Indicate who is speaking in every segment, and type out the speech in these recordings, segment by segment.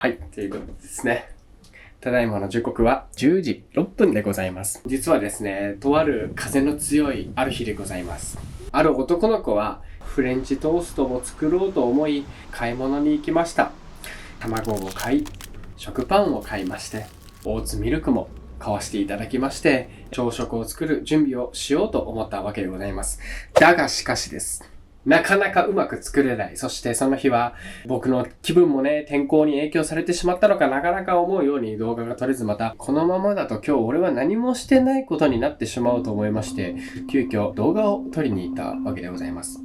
Speaker 1: はい、ということでですね。ただいまの時刻は10時6分でございます。実はですね、とある風の強いある日でございます。ある男の子はフレンチトーストを作ろうと思い買い物に行きました。卵を買い、食パンを買いまして、オーツミルクも買わせていただきまして、朝食を作る準備をしようと思ったわけでございます。だがしかしです。なかなかうまく作れない。そしてその日は僕の気分もね、天候に影響されてしまったのか、なかなか思うように動画が撮れず、またこのままだと今日俺は何もしてないことになってしまうと思いまして、急遽動画を撮りに行ったわけでございます。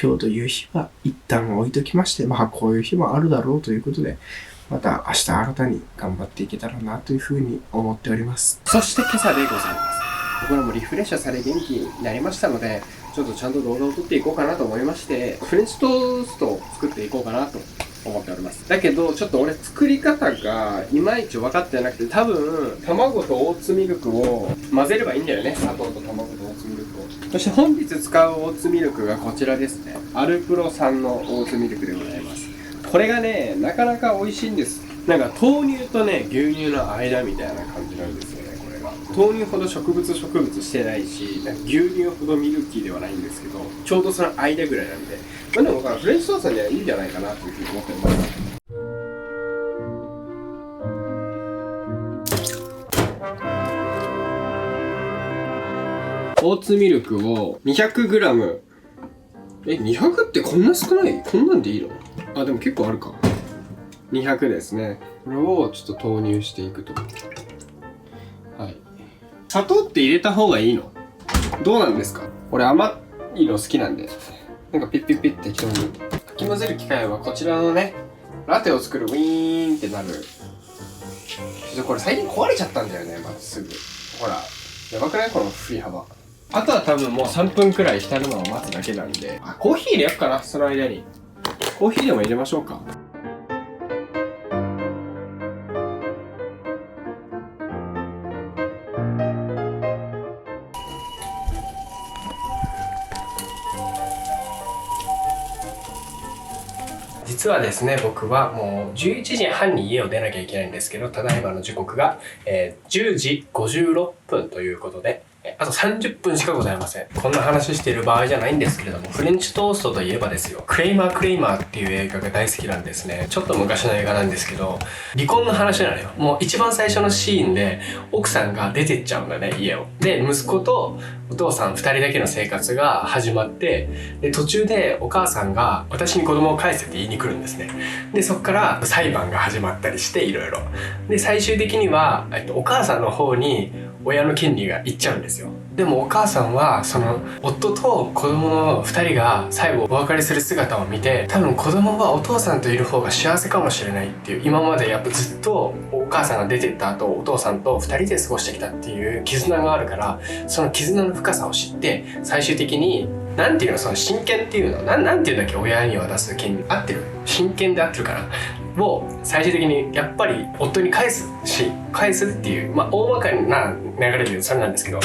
Speaker 2: 今日という日は一旦置いときまして、こういう日もあるだろうということで、また明日新たに頑張っていけたらなというふうに思っております。
Speaker 1: そして今朝でございます。僕らもリフレッシュされ元気になりましたので、ちょっとちゃんと動画を撮っていこうかなと思いまして、フレンチトーストを作っていこうかなと思っております。だけど、ちょっと俺作り方がいまいち分かってなくて、多分、卵とオーツミルクを混ぜればいいんだよね。砂糖と卵とオーツミルクを。そして本日使うオーツミルクがこちらですね。アルプロ産のオーツミルクでございます。これがね、なかなか美味しいんです。なんか豆乳とね、牛乳の間みたいな感じなんですよね、これが。豆乳ほど植物してないし、なんか牛乳ほどミルキーではないんですけど、ちょうどその間ぐらいなんで、でもフレンチトーストにはいいんじゃないかなというふうに思っております。オーツミルクを 200g。 200ってこんな少ない？こんなんでいいの？あ、でも結構あるか。200ですね。これをちょっと投入していくと。はい。砂糖って入れた方がいいの？どうなんですか？俺甘いの好きなんで、なんかピッピッピッ適当に。かき混ぜる機械はこちらのね、ラテを作るウィーンってなる。これ最近壊れちゃったんだよね、まずすぐ。ほら、やばくない？この振り幅。あとは多分もう3分くらい浸るのを待つだけなんで。あ、コーヒー入れよっかな、その間に。コーヒーでも入れましょうか。実はですね、僕はもう11時半に家を出なきゃいけないんですけど、ただいまの時刻が、10時56分ということで、あと30分しかございません。こんな話している場合じゃないんですけれども、フレンチトーストといえばですよ、クレイマーっていう映画が大好きなんですね。ちょっと昔の映画なんですけど、離婚の話なのよ。もう一番最初のシーンで奥さんが出てっちゃうんだね、家を。で、息子とお父さん2人だけの生活が始まって、で途中でお母さんが私に子供を返せって言いに来るんですね。でそこから裁判が始まったりして、いろいろで最終的には、お母さんの方に親の権利がいっちゃうんですよ。でもお母さんはその夫と子供の2人が最後お別れする姿を見て、多分子供はお父さんといる方が幸せかもしれないっていう、今までやっぱずっとお母さんが出てった後お父さんと2人で過ごしてきたっていう絆があるから、その絆の深さを知って最終的になんていうの、その親権っていうのなんていうんだっけ、親に渡す権利合ってる、親権で合ってるかなを最終的にやっぱり夫に返すっていう、大まかな流れで言うとそれなんですけど、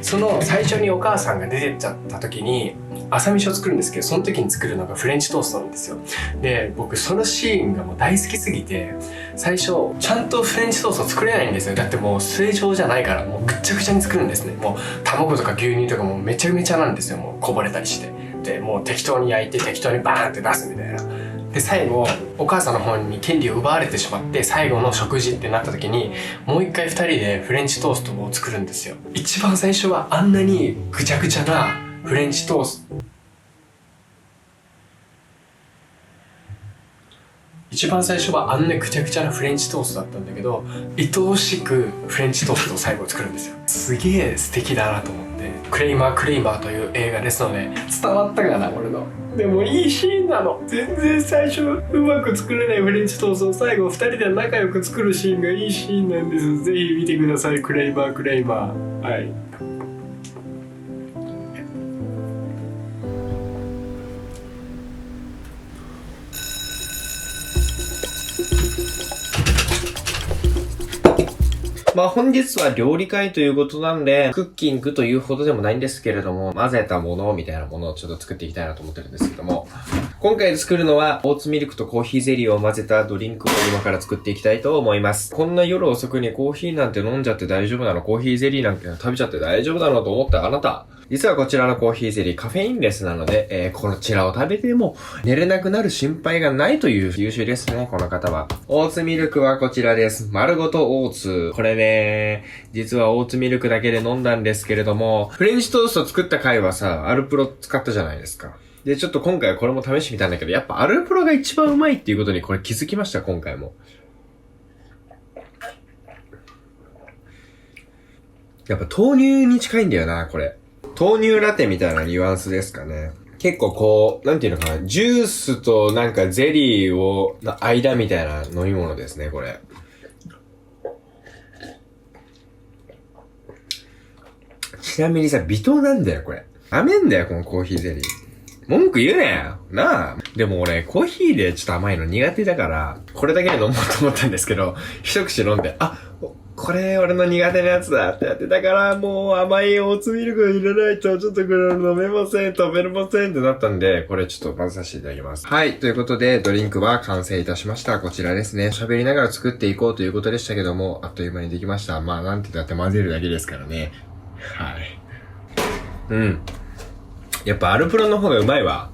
Speaker 1: その最初にお母さんが出てっちゃった時に朝飯を作るんですけど、その時に作るのがフレンチトーストなんですよ。で僕そのシーンがもう大好きすぎて、最初ちゃんとフレンチトースト作れないんですよ。だってもう正常じゃないから、もうぐっちゃぐちゃに作るんですね。もう卵とか牛乳とかもめちゃめちゃなんですよ。もうこぼれたりして、でもう適当に焼いて適当にバーンって出すみたいな。で最後お母さんの方に権利を奪われてしまって、最後の食事ってなった時にもう一回2人でフレンチトーストを作るんですよ。一番最初はあんなにぐちゃぐちゃなフレンチトースト、一番最初はあんなぐちゃぐちゃなフレンチトーストだったんだけど、愛おしくフレンチトーストを最後作るんですよ。すげえ素敵だなと思って。クレイマーという映画ですので、伝わったかな俺の。でもいいシーンなの。全然最初うまく作れないフレンチトーストを最後2人で仲良く作るシーンがいいシーンなんです。ぜひ見てください。クレイマー。はい。
Speaker 3: まあ本日は料理会ということなんで、クッキングというほどでもないんですけれども、混ぜたものみたいなものをちょっと作っていきたいなと思ってるんですけども、今回作るのはオーツミルクとコーヒーゼリーを混ぜたドリンクを今から作っていきたいと思います。こんな夜遅くにコーヒーなんて飲んじゃって大丈夫なの？コーヒーゼリーなんて食べちゃって大丈夫なのと思ったあなた。実はこちらのコーヒーゼリーカフェインレスなので、こちらを食べても寝れなくなる心配がないという優秀ですね、この方は。オーツミルクはこちらです。丸ごとオーツ。これね、実はオーツミルクだけで飲んだんですけれども、フレンチトースト作った回はさ、アルプロ使ったじゃないですか。で、ちょっと今回はこれも試してみたんだけど、やっぱアルプロが一番うまいっていうことにこれ気づきました、今回も。やっぱ豆乳に近いんだよな、これ。豆乳ラテみたいなニュアンスですかね。結構こう、なんていうのかな、ジュースとなんかゼリーの間みたいな飲み物ですね、これ。ちなみにさ、微糖なんだよ、これ。甘いんだよ、このコーヒーゼリー。文句言うなよなあ。でも俺、コーヒーでちょっと甘いの苦手だから、これだけで飲もうと思ったんですけど、一口飲んで、あ、これ俺の苦手なやつだってやってたから、もう甘いオーツミルク入れないとちょっとこれ飲めません、食べれませんってなったんで、これちょっと混ぜさせていただきます。はい、ということでドリンクは完成いたしました。こちらですね。喋りながら作っていこうということでしたけども、あっという間にできました。まあなんて言ったって混ぜるだけですからね。はい。うん。やっぱアルプロの方がうまいわ。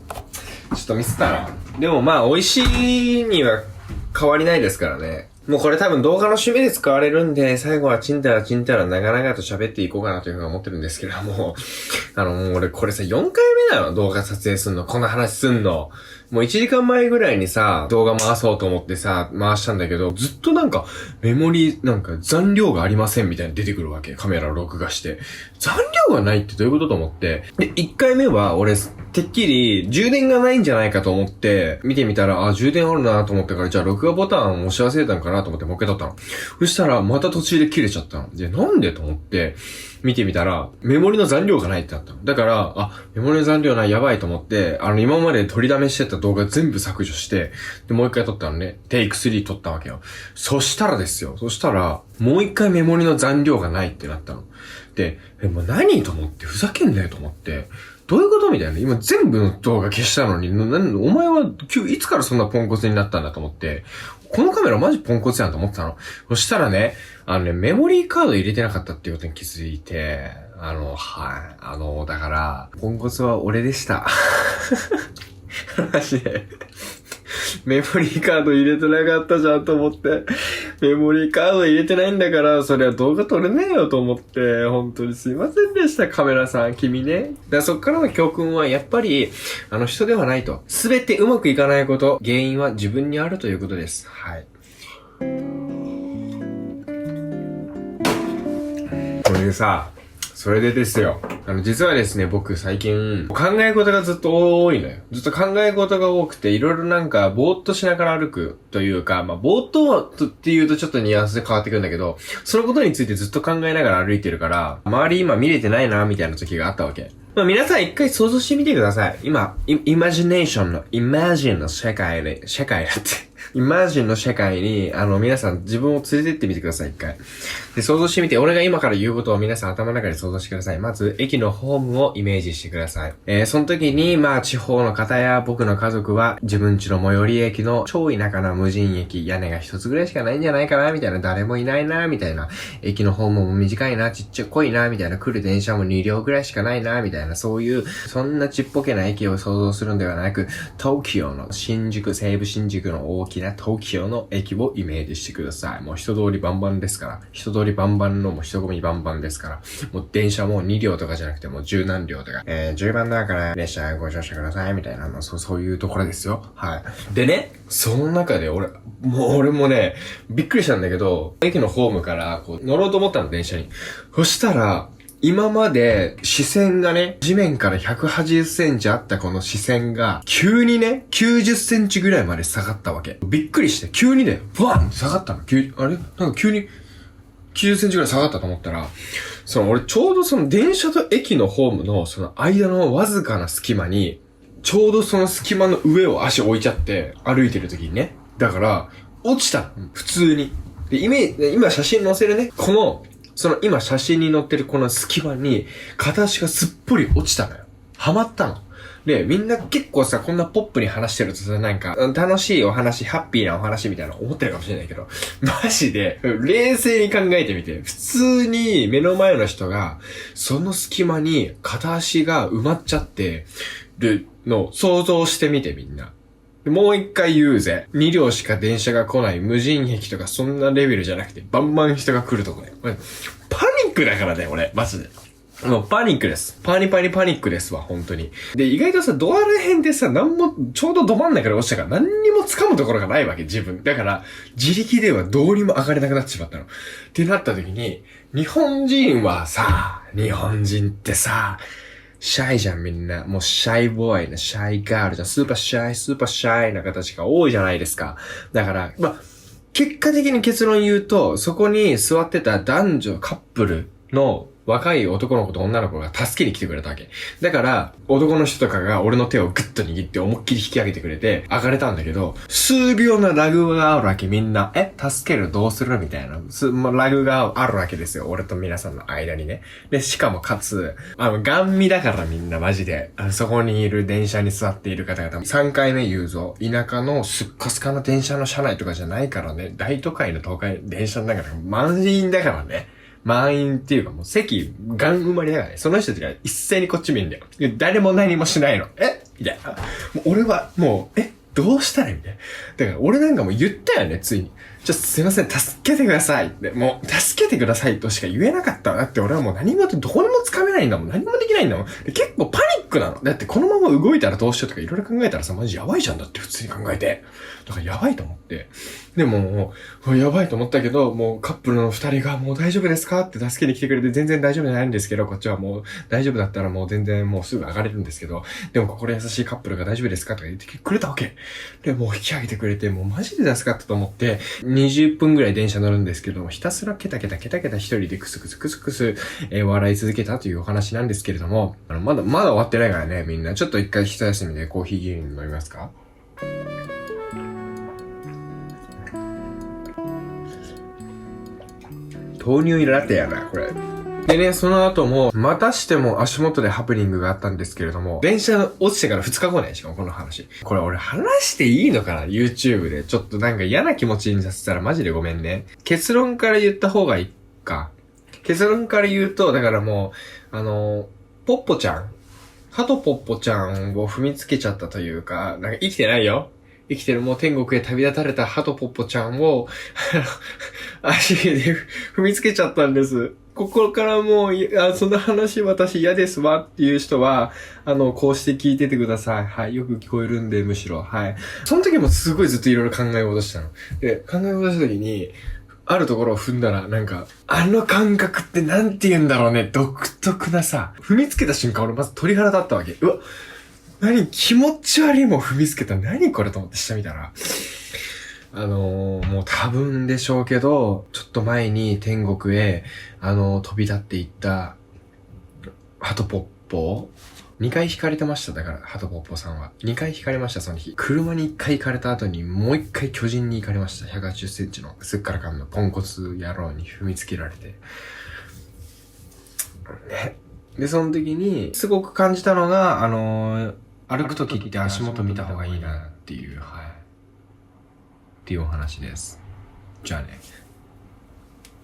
Speaker 3: ちょっとミスったな。でもまあ美味しいには変わりないですからね。もうこれ多分動画の締めで使われるんで、最後はチンタラ長々と喋っていこうかなというふうに思ってるんですけれども、もう俺これさ4回目なの、動画撮影すんの、この話すんの。もう1時間前ぐらいにさ、動画回そうと思ってさ、回したんだけど、ずっとなんか、メモリなんか残量がありませんみたいに出てくるわけ。カメラを録画して。残量がないってどういうことと思って。で、1回目は俺、てっきり充電がないんじゃないかと思って、見てみたら、あ、充電あるなと思ったから、じゃあ録画ボタン押し忘れたんかなと思ってもう一回撮ったの。そしたら、また途中で切れちゃったの。で、なんでと思って、見てみたら、メモリの残量がないってなったの。だから、あ、メモリの残量ない、やばいと思って、今まで取りだめしてた動画全部削除して、で、もう一回撮ったのね。テイク3撮ったわけよ。そしたら、もう一回メモリの残量がないってなったの。で、もう何と思って、ふざけんなよと思って、どういうことみたいな。今全部の動画消したのに、お前はいつからそんなポンコツになったんだと思って、このカメラマジポンコツやんと思ってたの。そしたらね、メモリーカード入れてなかったっていうことに気づいて、はい。だから、ポンコツは俺でした。マジで。メモリーカード入れてなかったじゃんと思って。メモリーカード入れてないんだから、それは動画撮れねえよと思って、本当にすいませんでした、カメラさん、君ね。そっからの教訓は、やっぱり、人ではないと。すべてうまくいかないこと、原因は自分にあるということです。はい。これでさ、それでですよ。実はですね、僕最近、考え事がずっと多いのよ。ずっと考え事が多くて、いろいろなんか、ぼーっとしながら歩くというか、まあ、ぼーっとっていうとちょっとニュアンスで変わってくるんだけど、そのことについてずっと考えながら歩いてるから、周り今見れてないな、みたいな時があったわけ。まあ、皆さん一回想像してみてください。今、イマジネーションの、イマジンの世界だって。イマジンの世界に、皆さん自分を連れてってみてください、一回。で、想像してみて、俺が今から言うことを皆さん頭の中で想像してください。まず、駅のホームをイメージしてください。その時に、地方の方や僕の家族は、自分家の最寄り駅の超田舎な無人駅、屋根が一つぐらいしかないんじゃないかな、みたいな、誰もいないな、みたいな、駅のホームも短いな、ちっちゃい濃いな、みたいな、来る電車も2両ぐらいしかないな、みたいな、そういう、そんなちっぽけな駅を想像するんではなく、東京の新宿、西武新宿の大きな東京の駅をイメージしてください。もう人通りバンバンですから。人通りバンバンのもう人混みバンバンですから。もう電車も2両とかじゃなくてもう10何両とか。10番だから列車ご乗車くださいみたいなそういうところですよ。はい。でね、その中で俺もね、びっくりしたんだけど、駅のホームからこう乗ろうと思ったの、電車に。そしたら、今まで視線がね、地面から180センチあったこの視線が、急にね、90センチぐらいまで下がったわけ。びっくりして、急にね、ブワン下がったの。あれなんか急に90センチぐらい下がったと思ったら、俺ちょうどその電車と駅のホームのその間のわずかな隙間に、ちょうどその隙間の上を足置いちゃって、歩いてる時にね。だから、落ちたの。普通に。で、今写真載せるね。今写真に載ってるこの隙間に、片足がすっぽり落ちたのよ。はまったの。で、みんな結構さ、こんなポップに話してるとさ、なんか、楽しいお話、ハッピーなお話みたいな思ってるかもしれないけど、マジで、冷静に考えてみて、普通に目の前の人が、その隙間に片足が埋まっちゃってるのを想像してみてみんな。もう一回言うぜ。2両しか電車が来ない無人駅とかそんなレベルじゃなくて、バンバン人が来るとこね。パニックだからね、俺。マジで。もうパニックです。パニックですわ、本当に。で、意外とさ、ドアら辺でさ、ちょうどど真ん中で落ちたから何にも掴むところがないわけ、自分。だから、自力ではどうにも上がれなくなってしまったの。ってなった時に、日本人ってさ、シャイじゃんみんな。もうシャイボーイな、シャイガールじゃん。スーパーシャイな形が多いじゃないですか。だから、結果的に結論言うと、そこに座ってた男女カップルの若い男の子と女の子が助けに来てくれたわけ。だから、男の人とかが俺の手をグッと握って思いっきり引き上げてくれて、上がれたんだけど、数秒のラグがあるわけ、みんな。助けるどうするみたいな。ラグがあるわけですよ。俺と皆さんの間にね。で、しかもかつ、ガン見だからみんなマジで。そこにいる電車に座っている方々。3回目言うぞ。田舎のすっかすかな電車の車内とかじゃないからね。大都会の電車の中で満員だからね。満員っていうかもう席ガン埋まりだからね。その人たちが一斉にこっち見るんだよ。誰も何もしないの。みたいな。もう俺はもう、どうしたらいいみたいな。だから俺なんかもう言ったよね、ついに。すいません、助けてくださいって。もう、助けてくださいとしか言えなかったなって俺はもうどこにも掴めないんだもん。何もできないんだもん。で結構パニックなの。だってこのまま動いたらどうしようとかいろいろ考えたらさ、マジやばいじゃんだって普通に考えて。だからやばいと思って。でも、やばいと思ったけど、もうカップルの2人がもう大丈夫ですかって助けに来てくれて全然大丈夫じゃないんですけど、こっちはもう大丈夫だったらもう全然もうすぐ上がれるんですけど、でも心優しいカップルが大丈夫ですかとか言ってくれたわけ。で、もう引き上げてくれて、もうマジで助かったと思って、20分ぐらい電車乗るんですけども、ひたすらケタケタ一人でクスクス、笑い続けたというお話なんですけれども、まだ終わってないからね、みんな。ちょっと一回一休みでコーヒー牛乳飲みますか？豆乳ラテやな、これ。でね、その後も、またしても足元でハプニングがあったんですけれども、電車落ちてから2日後ね、しかもこの話。これ俺話していいのかな .YouTube で。ちょっとなんか嫌な気持ちにさせたらマジでごめんね。結論から言った方がいいか。結論から言うと、だからもう、ポッポちゃん。ハトポッポちゃんを踏みつけちゃったというか、なんか生きてないよ。生きてるもう天国へ旅立たれたハトポッポちゃんを足で踏みつけちゃったんです。ここからもう、その話私嫌ですわっていう人は、こうして聞いててください。はい。よく聞こえるんで、むしろ。はい。その時もすごいずっといろいろ考え戻したの。で、考え戻した時に、あるところを踏んだら、なんか、感覚ってなんて言うんだろうね。独特なさ、踏みつけた瞬間俺まず鳥肌立ったわけ。うわ、気持ち悪いもん踏みつけた。何これと思って下見たら。もう多分でしょうけど、ちょっと前に天国へ、飛び立っていった、ハトポッポ2回引かれてました。だから、ハトポッポさんは。2回引かれました、その日。車に1回行かれた後に、もう1回巨人に行かれました。180センチのすっからかんのポンコツ野郎に踏みつけられて。ね。で、その時に、すごく感じたのが、歩く時って足元見た方がいいなっていう、はい。っていうお話です。じゃあね。